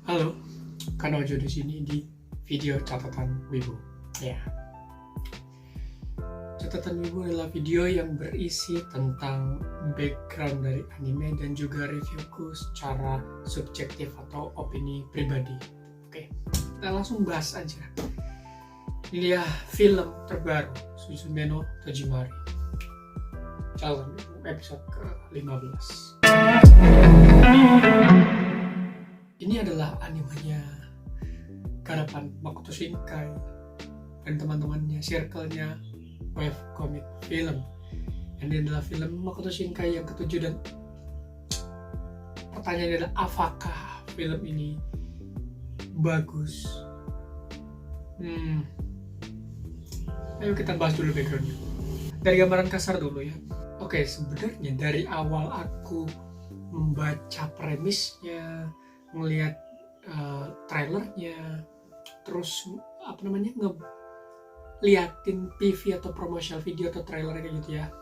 Halo, Kanojo di sini di video catatan Wibu. Ya, catatan Wibu adalah video yang berisi tentang background dari anime dan juga reviewku secara subjektif atau opini pribadi. Oke, kita langsung bahas aja. Ini dia film terbaru Suzume no Tojimari. Calon episode ke-15. Ini adalah animenya garapan Makoto Shinkai dan teman-temannya, circle-nya Wave Comic Film. Ini adalah film Makoto Shinkai yang ketujuh dan pertanyaannya adalah apakah film ini bagus? Ayo kita bahas dulu background-nya. Dari gambaran kasar dulu ya. Oke, sebenarnya dari awal aku membaca premisnya, ngelihat trailernya, terus ngeliatin PV atau promotional video atau trailer kayak gitu ya.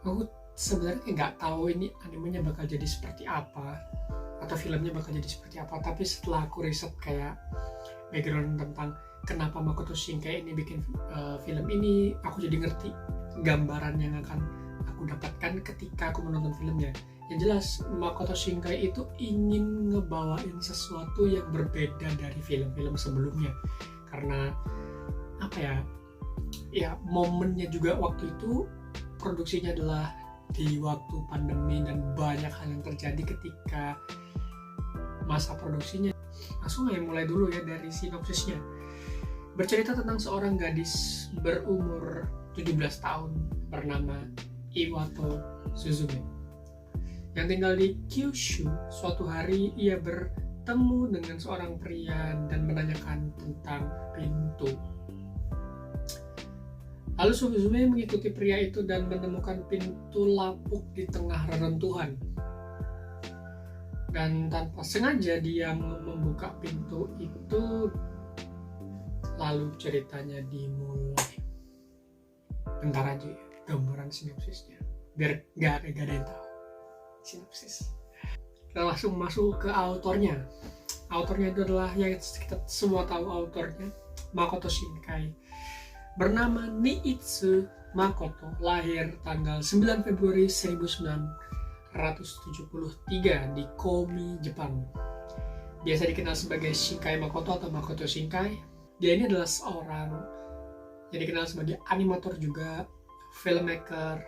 Aku sebenarnya nggak tahu ini animenya bakal jadi seperti apa atau filmnya bakal jadi seperti apa, tapi setelah aku riset kayak background tentang kenapa Makoto Shinkai ini bikin film ini, aku jadi ngerti gambaran yang akan aku dapatkan ketika aku menonton filmnya. Yang jelas Makoto Shinkai itu ingin ngebawain sesuatu yang berbeda dari film-film sebelumnya, karena momennya juga waktu itu produksinya adalah di waktu pandemi dan banyak hal yang terjadi ketika masa produksinya. Langsung aja mulai dulu ya dari sinopsisnya. Bercerita tentang seorang gadis berumur 17 tahun bernama Iwato Suzume yang tinggal di Kyushu. Suatu hari ia bertemu dengan seorang pria dan menanyakan tentang pintu. Lalu Suzume mengikuti pria itu dan menemukan pintu lapuk di tengah reruntuhan. Dan tanpa sengaja dia membuka pintu itu, lalu ceritanya dimulai. Bentar aja ya, gambaran sinopsisnya, biar gak ada yang tahu sinopsis. Kita langsung masuk ke autornya. Autornya itu adalah yang kita semua tahu autornya, Makoto Shinkai. Bernama Niitsu Makoto, lahir tanggal 9 Februari 1973 di Komi, Jepang. Biasa dikenal sebagai Shinkai Makoto atau Makoto Shinkai. Dia ini adalah seorang yang dikenal sebagai animator juga, filmmaker,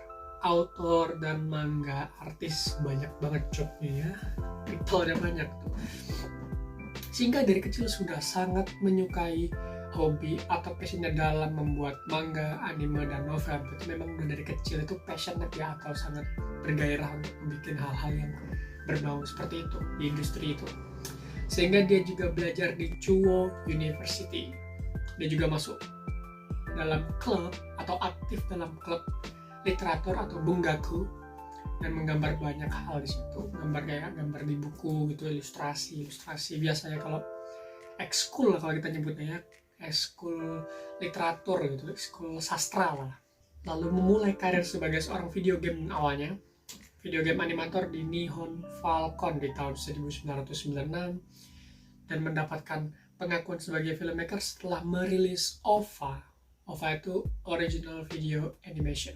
autor, dan manga artis. Banyak banget jobnya ya, titelnya banyak tuh. Shinkai dari kecil sudah sangat menyukai hobi atau passionnya dalam membuat manga, anime, dan novel. Itu memang udah dari kecil itu passionate ya, atau sangat bergairah untuk membuat hal-hal yang berbau seperti itu di industri itu. Sehingga dia juga belajar di Chuo University. Dia juga masuk dalam klub atau aktif dalam klub literatur atau bungaku dan menggambar banyak hal di situ. Gambar di buku gitu, ilustrasi biasanya kalau ekskul kalau kita nyebutnya ya, ekskul literatur gitu, ekskul sastra lah. Lalu memulai karir sebagai seorang video game awalnya, video game animator di Nihon Falcon di tahun 1996 dan mendapatkan pengakuan sebagai filmmaker setelah merilis OVA. OVA itu Original Video Animation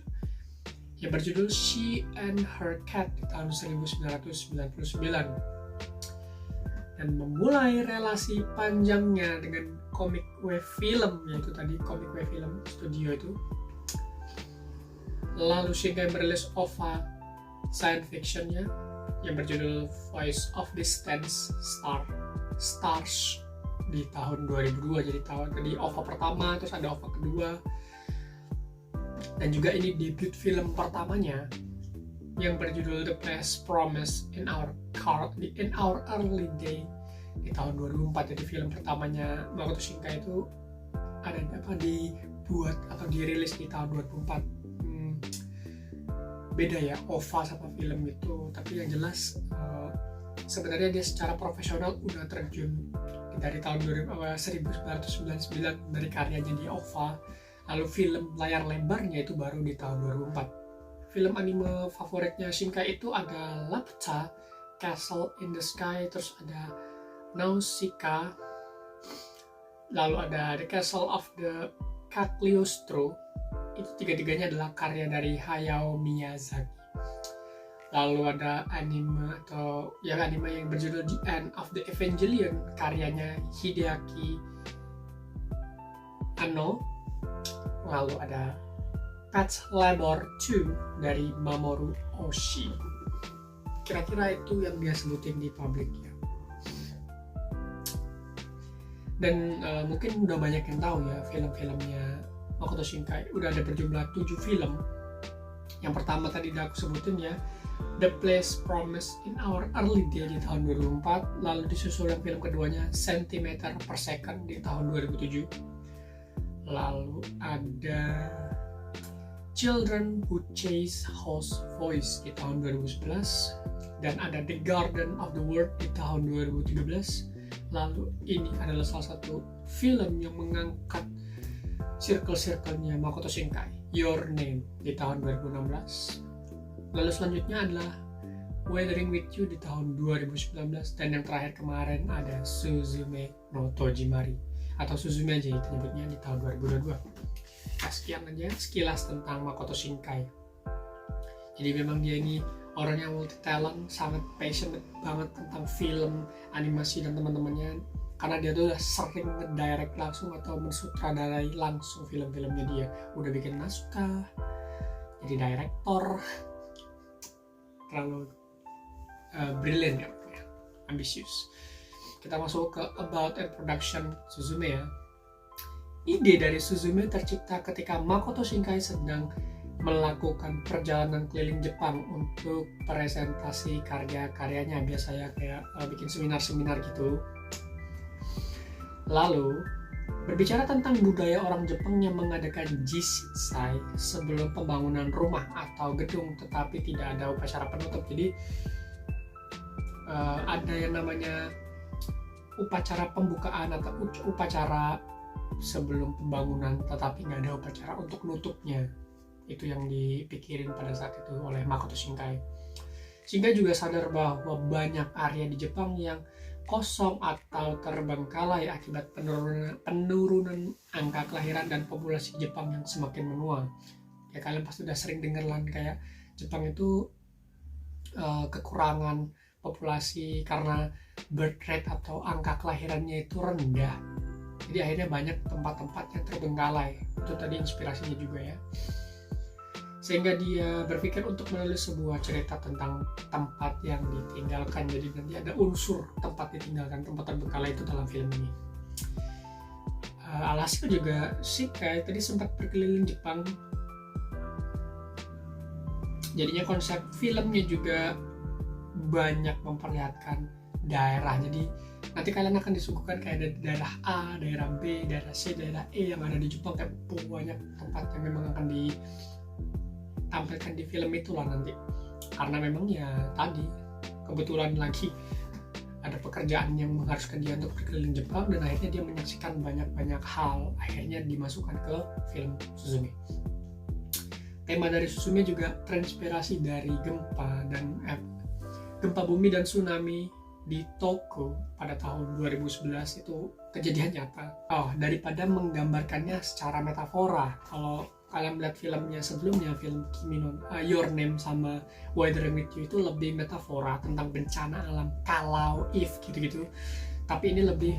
yang berjudul She and Her Cat di tahun 1999 dan memulai relasi panjangnya dengan Comic Wave Film, yaitu tadi Comic Wave Film Studio itu. Lalu Shinkai merilis OVA science fictionnya yang berjudul Voice of Distance Stars di tahun 2002. Jadi OVA pertama, terus ada OVA kedua, dan juga ini debut film pertamanya yang berjudul The Best Promise in Our Early Day di tahun 2004. Jadi film pertamanya Makoto Shinkai itu dibuat atau dirilis di tahun 2004. Beda ya OVA sama film itu, tapi yang jelas sebenarnya dia secara profesional udah terjun dari tahun 1999 dari karyanya di OVA. Lalu film layar lebarnya itu baru di tahun 2004. Film anime favoritnya Shinkai itu ada Lapcha Castle in the Sky, terus ada Nausicaa, lalu ada The Castle of the Cagliostro. Itu tiga-tiganya adalah karya dari Hayao Miyazaki. Lalu ada anime yang berjudul The End of the Evangelion, karyanya Hideaki Anno. Lalu ada Pet Labor 2 dari Mamoru Oshii. Kira-kira itu yang dia sebutin di publik ya. Dan mungkin udah banyak yang tahu ya film-filmnya Makoto Shinkai. Udah ada berjumlah 7 film. Yang pertama tadi udah aku sebutin ya, The Place Promised in Our Early Day di tahun 2004. Lalu disusul yang film keduanya, Centimeter per Second di tahun 2007. Lalu ada Children Who Chase House Voice di tahun 2011. Dan ada The Garden of the World di tahun 2013. Lalu ini adalah salah satu film yang mengangkat circle-circle-nya Makoto Shinkai, Your Name di tahun 2016. Lalu selanjutnya adalah Weathering with You di tahun 2019. Dan yang terakhir kemarin ada Suzume no Tojimari, atau Suzume aja itu nyebutnya, di tahun 2022. Nah, sekian aja sekilas tentang Makoto Shinkai. Jadi memang dia ini orang yang multi talent, sangat passionate banget tentang film, animasi dan teman-temannya, karena dia tuh udah sering ngedirect langsung atau mensutradarai langsung film-filmnya dia. Udah bikin naskah, jadi director, terlalu brilliant ya, ambisius. Kita masuk ke About and Production Suzume ya. Ide dari Suzume tercipta ketika Makoto Shinkai sedang melakukan perjalanan keliling Jepang untuk presentasi karya-karyanya, biasanya kayak bikin seminar-seminar gitu. Lalu berbicara tentang budaya orang Jepang yang mengadakan jisai sebelum pembangunan rumah atau gedung, tetapi tidak ada upacara penutup. Jadi ada yang namanya upacara pembukaan atau upacara sebelum pembangunan, tetapi nggak ada upacara untuk nutupnya. Itu yang dipikirin pada saat itu oleh Makoto Shinkai. Shinkai juga sadar bahwa banyak area di Jepang yang kosong atau terbengkalai akibat penurunan angka kelahiran dan populasi Jepang yang semakin menua. Ya kalian pasti udah sering dengar lah kayak Jepang itu kekurangan populasi karena birth rate atau angka kelahirannya itu rendah. Jadi akhirnya banyak tempat-tempat yang terbengkalai. Itu tadi inspirasinya juga ya. Sehingga dia berpikir untuk menulis sebuah cerita tentang tempat yang ditinggalkan. Jadi nanti ada unsur tempat ditinggalkan, tempat terbengkalai itu dalam film ini. Alhasil juga Shinkai tadi sempat berkeliling Jepang. Jadinya konsep filmnya juga banyak memperlihatkan daerah. Jadi nanti kalian akan disuguhkan kayak ada daerah A, daerah B, daerah C, daerah E yang ada di Jepang. Kayak banyak tempat yang memang akan ditampilkan di film itulah nanti. Karena memang ya tadi kebetulan lagi ada pekerjaan yang mengharuskan dia untuk berkeliling Jepang, dan akhirnya dia menyaksikan banyak hal, akhirnya dimasukkan ke film Suzume. Tema dari Suzume juga terinspirasi dari gempa bumi dan tsunami di Tokyo pada tahun 2011. Itu kejadian nyata. Daripada menggambarkannya secara metafora, kalau kalian melihat filmnya sebelumnya, film Kimi no Your Name sama Weathering with You itu lebih metafora tentang bencana alam, kalau, if gitu-gitu. Tapi ini lebih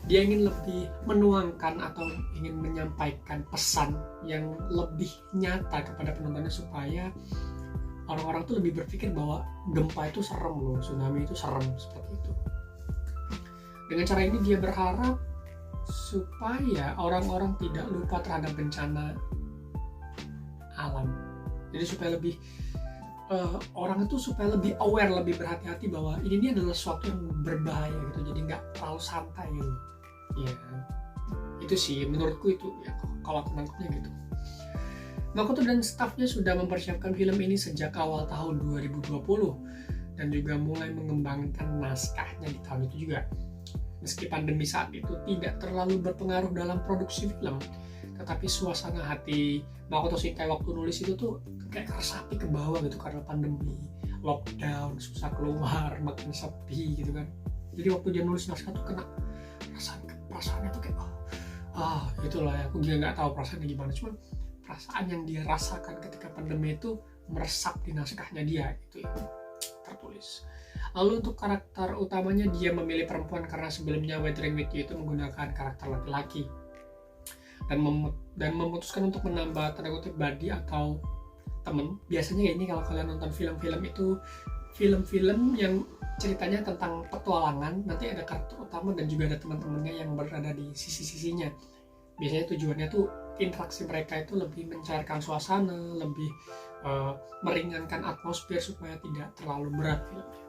dia ingin lebih menuangkan atau ingin menyampaikan pesan yang lebih nyata kepada penontonnya, supaya orang-orang tuh lebih berpikir bahwa gempa itu serem loh, tsunami itu serem, seperti itu. Dengan cara ini dia berharap supaya orang-orang tidak lupa terhadap bencana alam. Jadi supaya lebih orang itu supaya lebih aware, lebih berhati-hati bahwa ini adalah sesuatu yang berbahaya gitu. Jadi nggak terlalu santai gitu. Ya, itu sih menurutku itu ya, kalau aku nangkepnya gitu. Makoto dan stafnya sudah mempersiapkan film ini sejak awal tahun 2020 dan juga mulai mengembangkan naskahnya di tahun itu juga. Meski pandemi saat itu tidak terlalu berpengaruh dalam produksi film, tetapi suasana hati Makoto Shinkai waktu nulis itu tuh kayak keresapi ke bawah gitu karena pandemi. lockdown, susah keluar, makin sepi gitu kan. Jadi waktu dia nulis naskah tuh kena perasaannya tuh kayak itulah ya, aku juga nggak tahu perasaannya gimana, cuman perasaan yang dia rasakan ketika pandemi itu meresap di naskahnya dia itu ya tertulis. Lalu untuk karakter utamanya, dia memilih perempuan karena sebelumnya Wuthering With You itu menggunakan karakter laki-laki dan memutuskan untuk menambah tanda kutip buddy atau temen. Biasanya ini kalau kalian nonton film-film itu film-film yang ceritanya tentang petualangan, nanti ada karakter utama dan juga ada teman-temannya yang berada di sisi-sisinya. Biasanya tujuannya tuh interaksi mereka itu lebih mencairkan suasana, lebih meringankan atmosfer supaya tidak terlalu berat filmnya.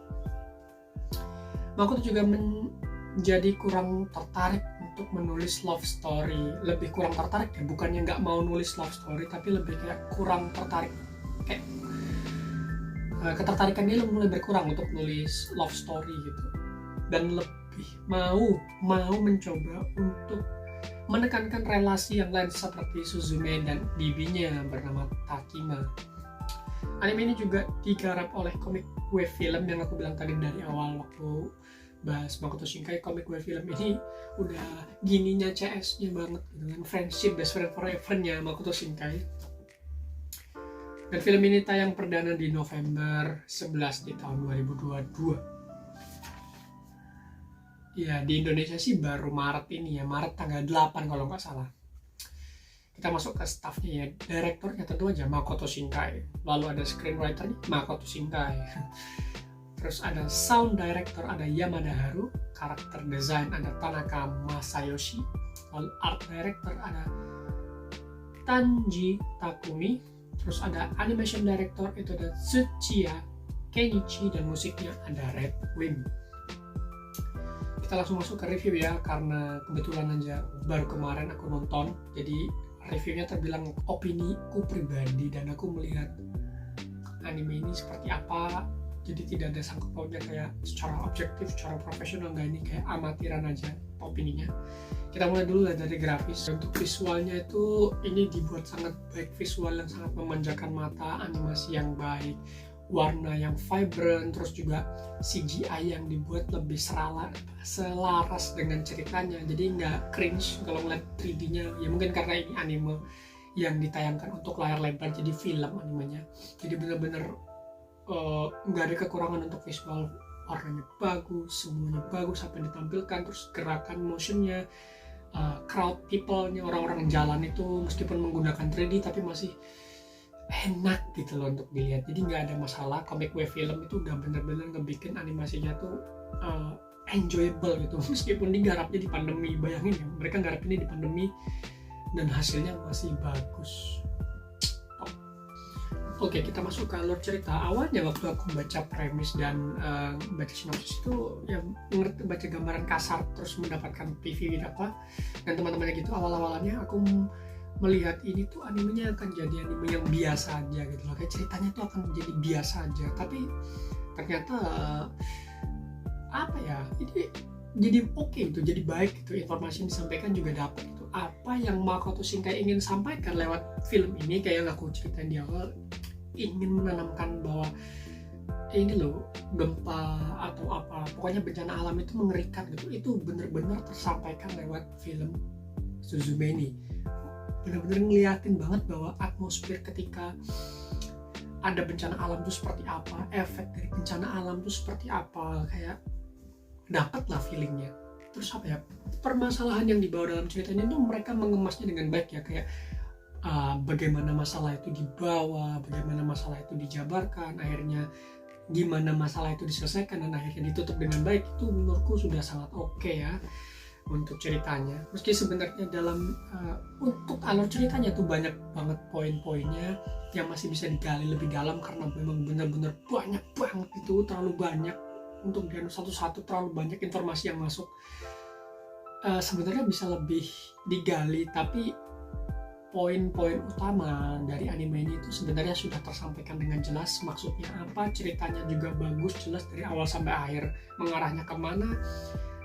Makoto juga menjadi kurang tertarik untuk menulis love story. Lebih kurang tertarik ya, bukannya nggak mau nulis love story, tapi lebih kayak kurang tertarik, kayak ketertarikan dia mulai berkurang untuk nulis love story gitu, dan lebih mau mencoba untuk menekankan relasi yang lain seperti Suzume dan bibinya bernama Takima. Anime ini juga digarap oleh komik wave film yang aku bilang tadi dari awal waktu bahas Makoto Shinkai. Komik wave film ini udah gininya CS-nya banget gitu kan, friendship best friend forever-nya Makoto Shinkai. Dan film ini tayang perdana di November 11 di tahun 2022. Ya, di Indonesia sih baru Maret ini ya, Maret tanggal 8 kalau nggak salah. Kita masuk ke staffnya ya. Direkturnya tentu aja Makoto Shinkai. Lalu ada screenwriternya Makoto Shinkai. Terus ada sound director, ada Yamada Haru. Karakter design ada Tanaka Masayoshi. Lalu art director ada Tanji Takumi. Terus ada animation director itu ada Tsuchiya Kenichi, dan musiknya ada Red Wimp. Kita langsung masuk ke review ya, karena kebetulan aja baru kemarin aku nonton, jadi reviewnya terbilang opiniku pribadi dan aku melihat anime ini seperti apa, jadi tidak ada sangkut pautnya kayak secara objektif, secara profesional, nggak, ini kayak amatiran aja opininya. Kita mulai dulu dari grafis. Untuk visualnya itu ini dibuat sangat baik, visual yang sangat memanjakan mata, animasi yang baik, warna yang vibrant, terus juga CGI yang dibuat lebih selaras dengan ceritanya, jadi nggak cringe kalau ngeliat 3D-nya. Ya mungkin karena ini anime yang ditayangkan untuk layar lebar, jadi film animenya, jadi bener-bener nggak ada kekurangan untuk visual. Warnanya bagus, semuanya bagus apa yang ditampilkan, terus gerakan motionnya, crowd people-nya, orang-orang jalan itu meskipun menggunakan 3D tapi masih enak gitu loh untuk dilihat, jadi nggak ada masalah. Comic wave film itu udah bener-bener ngebikin animasinya tuh enjoyable gitu, meskipun digarapnya di pandemi. Bayangin ya, mereka garapinnya di pandemi dan hasilnya masih bagus. Oke, kita masuk ke alur cerita. Awalnya waktu aku baca premis dan baca sinopsis itu ya baca gambaran kasar terus mendapatkan PV apa dan teman-temannya gitu, awal-awalannya aku melihat ini tuh animenya akan jadi anime yang biasa aja gitu loh, kayak ceritanya tuh akan jadi biasa aja, tapi ternyata apa ya, ini jadi oke gitu, jadi baik gitu, informasi yang disampaikan juga dapat gitu. Apa yang Makoto Shinkai ingin sampaikan lewat film ini, kayak yang aku ceritain di awal, ingin menanamkan bahwa ini loh, gempa atau apa, pokoknya bencana alam itu mengerikan gitu, itu benar-benar tersampaikan lewat film Suzume ini. Benar-benar ngeliatin banget bahwa atmosfer ketika ada bencana alam itu seperti apa, efek dari bencana alam itu seperti apa, kayak dapet lah feelingnya. Terus apa ya, permasalahan yang dibawa dalam ceritanya itu mereka mengemasnya dengan baik ya, kayak bagaimana masalah itu dibawa, bagaimana masalah itu dijabarkan, akhirnya gimana masalah itu diselesaikan dan akhirnya ditutup dengan baik. Itu menurutku sudah sangat oke ya untuk ceritanya. Meski sebenarnya dalam untuk alur ceritanya tuh banyak banget poin-poinnya yang masih bisa digali lebih dalam, karena memang benar-benar banyak banget, itu terlalu banyak untuk dianu satu-satu, terlalu banyak informasi yang masuk. Sebenarnya bisa lebih digali, tapi poin-poin utama dari anime ini itu sebenarnya sudah tersampaikan dengan jelas, maksudnya apa, ceritanya juga bagus, jelas dari awal sampai akhir mengarahnya kemana,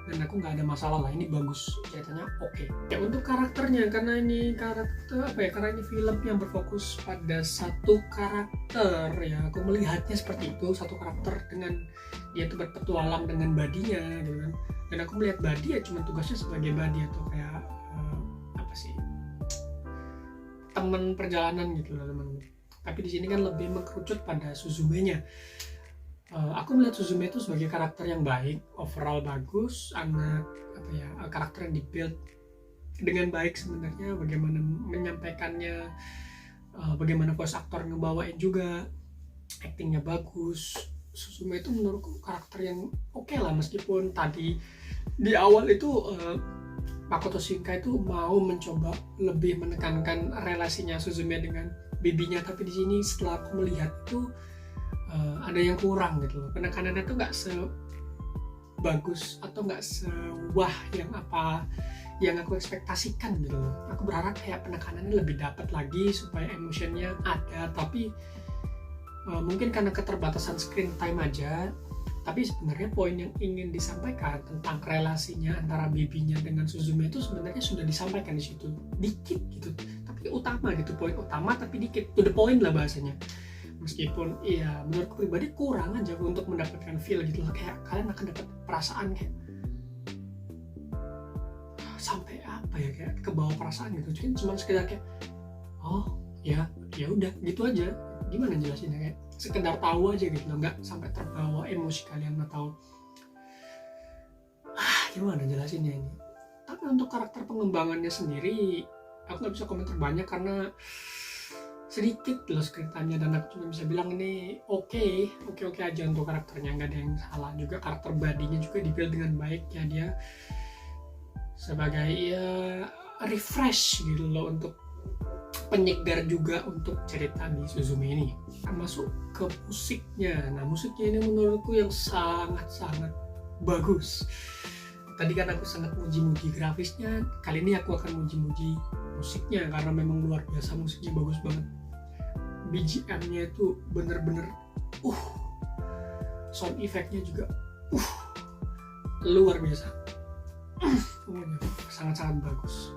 dan aku nggak ada masalah lah, ini bagus ceritanya, oke. Ya untuk karakternya, karena ini karena ini film yang berfokus pada satu karakter ya, aku melihatnya seperti itu, satu karakter dengan dia tuh berpetualang dengan badinya gitu kan, dan aku melihat Badi ya cuma tugasnya sebagai Badi atau kayak teman perjalanan gitu loh teman. Tapi di sini kan lebih mengkerucut pada Suzume-nya. Aku melihat Suzume itu sebagai karakter yang baik, overall bagus, karakter yang dibuild dengan baik sebenarnya, bagaimana menyampaikannya, bagaimana voice actor ngebawain juga, actingnya bagus. Suzume itu menurutku karakter yang oke lah, meskipun tadi di awal itu Makoto Shinkai itu mau mencoba lebih menekankan relasinya Suzume dengan bibinya, tapi di sini setelah aku melihat itu ada yang kurang gitu loh, penekanannya tuh nggak sebagus atau nggak sewah yang aku ekspektasikan gitu loh. Aku berharap kayak penekanannya lebih dapat lagi supaya emotionnya ada, tapi mungkin karena keterbatasan screen time aja. Tapi sebenarnya poin yang ingin disampaikan tentang relasinya antara bibinya dengan Suzume itu sebenarnya sudah disampaikan di situ dikit gitu, tapi utama gitu, poin utama tapi dikit, to the point lah bahasanya. Meskipun iya menurutku pribadi kurang aja untuk mendapatkan feel gitu loh, kayak kalian akan dapat perasaan kayak sampai apa ya, kayak ke bawah perasaan gitu, cuma sekedar kayak oh ya udah gitu aja, gimana jelasinnya, kayak sekedar tahu aja gitu loh, nggak sampai terbawa emosi kalian atau gimana jelasinnya ini. Tapi untuk karakter pengembangannya sendiri aku nggak bisa komentar banyak karena sedikit loh screen time-nya, dan aku cuma bisa bilang ini oke aja untuk karakternya, nggak ada yang salah. Juga karakter badinya juga dibuild dengan baik ya, dia sebagai refresh gitu loh, untuk penyegar juga untuk cerita di Suzume ini. Masuk ke musiknya. Nah musiknya ini menurutku yang sangat bagus. Tadi kan aku sangat muji-muji grafisnya, kali ini aku akan muji-muji musiknya karena memang luar biasa, musiknya bagus banget. BGM-nya itu bener-bener sound effect-nya juga luar biasa. Sangat-sangat bagus.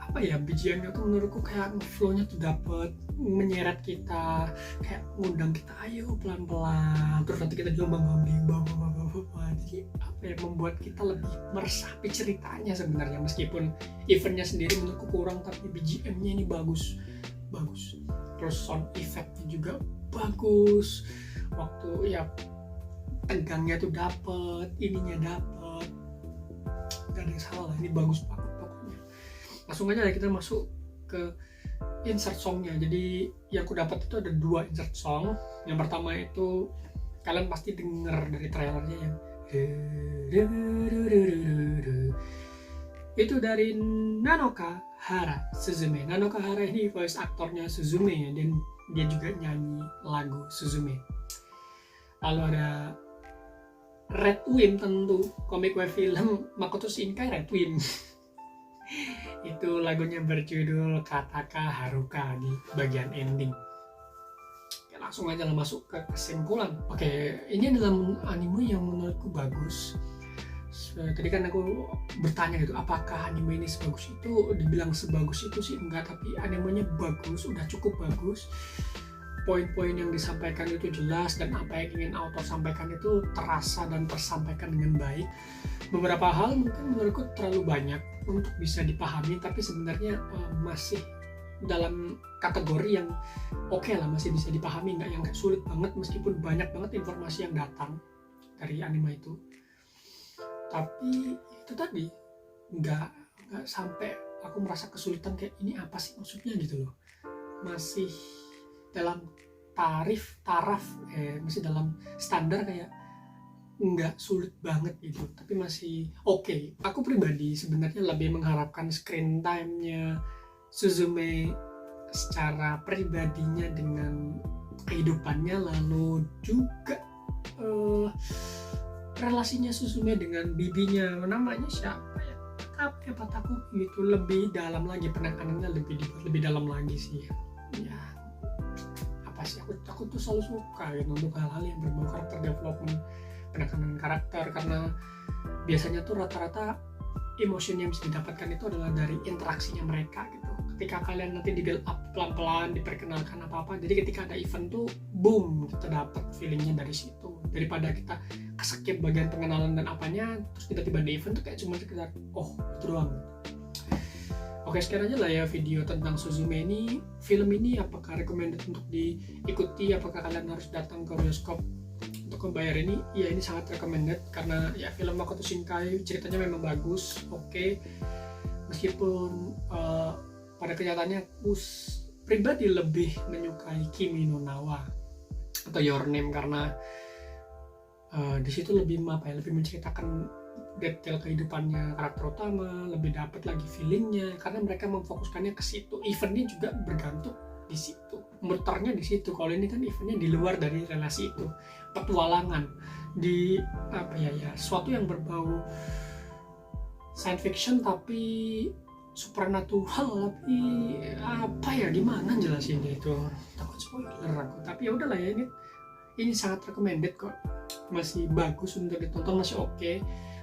Apa ya, BGM-nya tuh menurutku kayak flow-nya tuh dapet, menyeret kita, kayak ngundang kita ayo pelan-pelan, terus nanti kita juga mengambil jadi apa ya, membuat kita lebih meresapi ceritanya sebenarnya. Meskipun eventnya sendiri menurutku kurang, tapi BGM-nya ini bagus, terus sound effect-nya juga bagus, waktu ya tegangnya tuh dapet, ininya dapet, gak ada yang salah lah, ini bagus banget pokoknya. Langsung aja kita masuk ke insert songnya. Jadi yang aku dapat itu ada 2 insert song. Yang pertama itu kalian pasti denger dari trailernya yang itu dari Nanoka Hara Suzume. Nanoka Hara ini voice aktornya Suzume ya, dan dia juga nyanyi lagu Suzume. Lalu ada Red Wim, tentu komik web film Makoto Shinkai Red Wim. Itu lagunya berjudul Kataka Haruka di bagian ending. Oke, langsung aja lah masuk ke kesimpulan. Oke, ini adalah anime yang menurutku bagus. Tadi kan aku bertanya gitu, apakah anime ini sebagus itu? Dibilang sebagus itu sih enggak, tapi animenya bagus, udah cukup bagus. Poin-poin yang disampaikan itu jelas, dan apa yang ingin author sampaikan itu terasa dan tersampaikan dengan baik. Beberapa hal mungkin menurutku terlalu banyak untuk bisa dipahami, tapi sebenarnya masih dalam kategori yang oke lah, masih bisa dipahami, nggak yang sulit banget meskipun banyak banget informasi yang datang dari anime itu. Tapi itu tadi nggak sampai aku merasa kesulitan kayak ini apa sih maksudnya gitu loh. Masih dalam taraf masih dalam standar, kayak nggak sulit banget gitu, tapi masih oke. Aku pribadi sebenarnya lebih mengharapkan screen time-nya Suzume secara pribadinya dengan kehidupannya, lalu juga relasinya Suzume dengan bibinya, namanya siapa ya, Pataku gitu, lebih dalam lagi, penekanannya lebih dalam lagi sih ya. Apa sih, aku tuh selalu suka gitu untuk hal-hal yang berbau karakter development, penekanan karakter, karena biasanya tuh rata-rata emosi yang bisa didapatkan itu adalah dari interaksinya mereka gitu. Ketika kalian nanti di build up pelan-pelan, diperkenalkan apa-apa, jadi ketika ada event tuh boom, kita dapat feelingnya dari situ, daripada kita skip bagian pengenalan dan apanya terus tiba-tiba di event tuh kayak cuma sekedar oh itu doang. Oke, sekian aja lah ya video tentang Suzume ini. Film ini apakah recommended untuk diikuti, apakah kalian harus datang ke bioskop untuk membayar ini? Ya, ini sangat recommended karena ya film Makoto Shinkai ceritanya memang bagus. Oke, meskipun pada kenyataannya aku pribadi lebih menyukai Kimi no Nawa atau Your Name karena di situ lebih lebih menceritakan detail kehidupannya karakter utama, lebih dapat lagi feelingnya karena mereka memfokuskannya ke situ. Eventnya juga bergantung di situ, muternya di situ. Kalau ini kan eventnya di luar dari relasi itu, petualangan di sesuatu yang berbau science fiction tapi supernatural, tapi gimana jelasinnya itu, takut spoiler aku. Tapi ya udahlah ya, ini sangat recommended kok, masih bagus untuk ditonton, masih oke.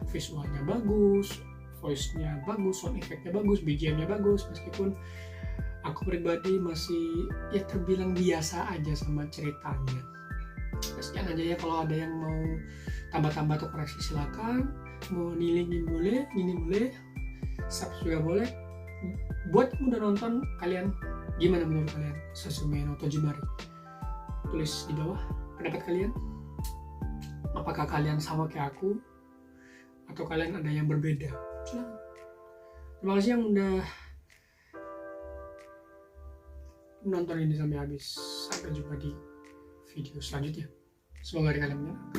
Visualnya bagus, voice-nya bagus, sound effect-nya bagus, BGM-nya bagus, meskipun aku pribadi masih ya terbilang biasa aja sama ceritanya. Sekian aja ya, kalau ada yang mau tambah-tambah atau koreksi silakan, mau nilingin boleh, subscribe juga boleh. Buat yang udah nonton, kalian gimana menurut kalian Suzume no Tojimari? Tulis di bawah pendapat kalian. Apakah kalian sama kayak aku atau kalian ada yang berbeda? Silakan. Terima kasih yang udah nonton ini sampai habis. Sampai jumpa di video selanjutnya. Semoga hari kalian menyenangkan.